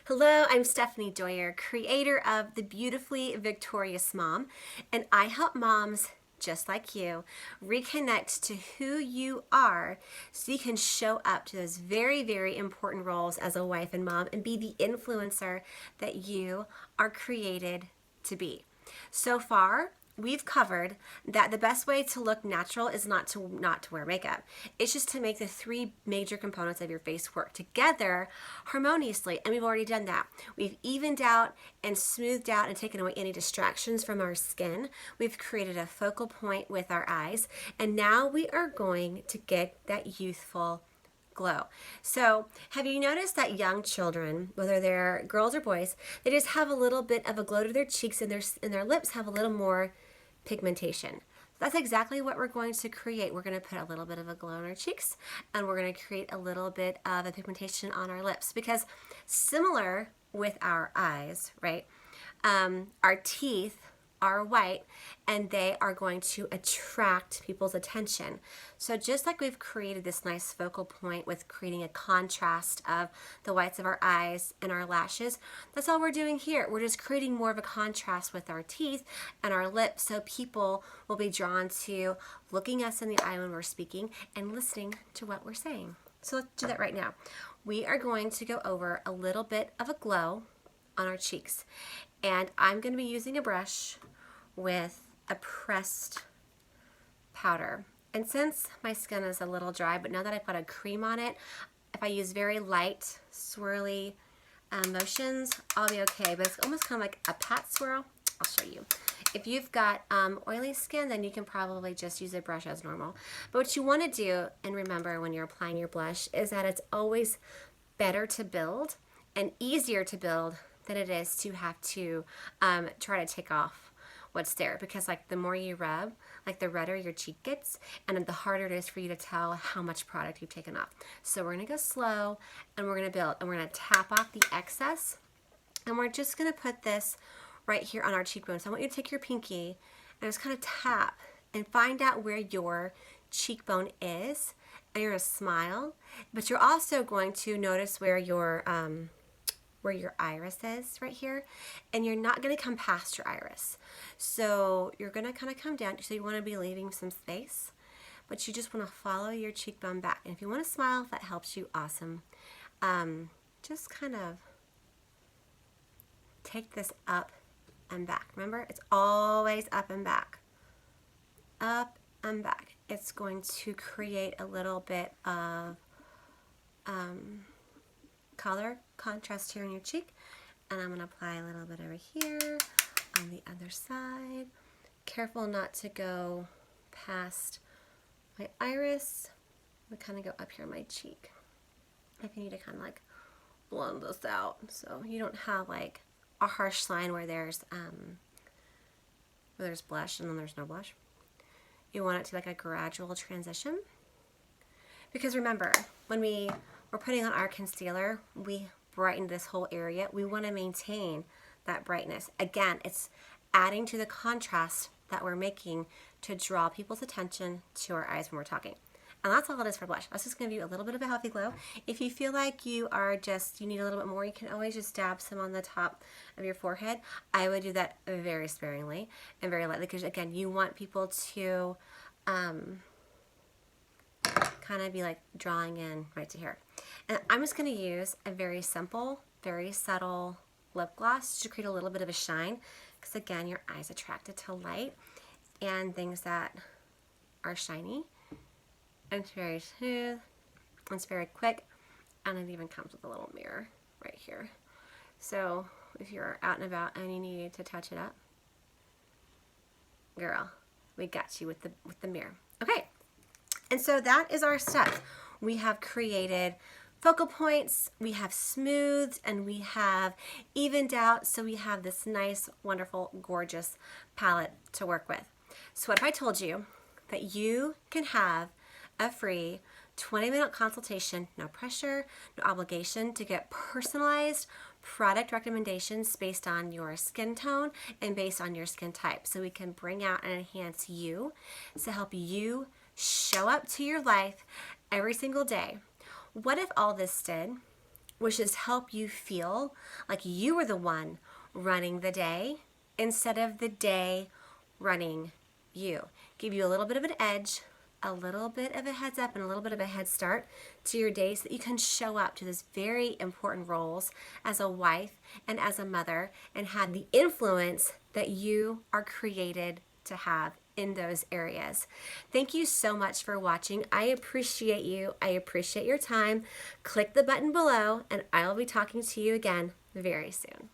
Hello, I'm Stephanie Doyer, creator of The Beautifully Victorious Mom, and I help moms just like you reconnect to who you are so you can show up to those very, very important roles as a wife and mom and be the influencer that you are created to be. So far, we've covered that the best way to look natural is not to wear makeup. It's just to make the three major components of your face work together harmoniously, and we've already done that. We've evened out and smoothed out and taken away any distractions from our skin. We've created a focal point with our eyes, and now we are going to get that youthful glow. So, have you noticed that young children, whether they're girls or boys, they just have a little bit of a glow to their cheeks, and their lips have a little more pigmentation? That's exactly what we're going to create. We're going to put a little bit of a glow on our cheeks, and we're going to create a little bit of a pigmentation on our lips, because similar with our eyes, right? Our teeth are white, and they are going to attract people's attention. So just like we've created this nice focal point with creating a contrast of the whites of our eyes and our lashes, that's all we're doing here. We're just creating more of a contrast with our teeth and our lips, so people will be drawn to looking us in the eye when we're speaking and listening to what we're saying. So let's do that right now. We are going to go over a little bit of a glow on our cheeks, and I'm going to be using a brush with a pressed powder. And since my skin is a little dry, but now that I've got a cream on it, if I use very light swirly motions, I'll be okay. But it's almost kind of like a pat swirl. I'll show you. If you've got oily skin, then you can probably just use a brush as normal. But what you want to do, and remember when you're applying your blush, is that it's always better to build and easier to build than it is to have to try to take off what's there, because like the more you rub, like the redder your cheek gets, and the harder it is for you to tell how much product you've taken off. So we're gonna go slow, and we're gonna build, and we're gonna tap off the excess, and we're just gonna put this right here on our cheekbone. So I want you to take your pinky and just kind of tap and find out where your cheekbone is, and you're gonna smile, but you're also going to notice where your iris is right here, and you're not going to come past your iris. So you're going to kind of come down, so you want to be leaving some space, but you just want to follow your cheekbone back. And if you want to smile, if that helps you, awesome. Just kind of take this up and back. Remember, it's always up and back. Up and back. It's going to create a little bit of color contrast here on your cheek, and I'm going to apply a little bit over here on the other side. Careful not to go past my iris. We kind of go up here on my cheek. If you need to kind of like blend this out so you don't have like a harsh line where there's blush and then there's no blush. You want it to be like a gradual transition, because remember, when we're putting on our concealer, we brighten this whole area. We want to maintain that brightness. Again, it's adding to the contrast that we're making to draw people's attention to our eyes when we're talking. And that's all it is for blush. That's just going to give you a little bit of a healthy glow. If you feel like you need a little bit more, you can always just dab some on the top of your forehead. I would do that very sparingly and very lightly, because again, you want people to kind of be like drawing in right to here. And I'm just going to use a very simple, very subtle lip gloss to create a little bit of a shine, because again, your eye's attracted to light and things that are shiny. And it's very smooth, it's very quick, and it even comes with a little mirror right here. So if you're out and about and you need to touch it up, girl, we got you with the mirror. Okay. And so that is our steps. We have created focal points, we have smoothed, and we have evened out, so we have this nice, wonderful, gorgeous palette to work with. So what if I told you that you can have a free 20-minute consultation, no pressure, no obligation, to get personalized product recommendations based on your skin tone and based on your skin type, so we can bring out and enhance you to help you show up to your life every single day. What if all this did which is help you feel like you are the one running the day instead of the day running you. Give you a little bit of an edge, a little bit of a heads up, and a little bit of a head start to your day so that you can show up to those very important roles as a wife and as a mother and have the influence that you are created to have in those areas. Thank you so much for watching. I appreciate you. I appreciate your time. Click the button below, and I'll be talking to you again very soon.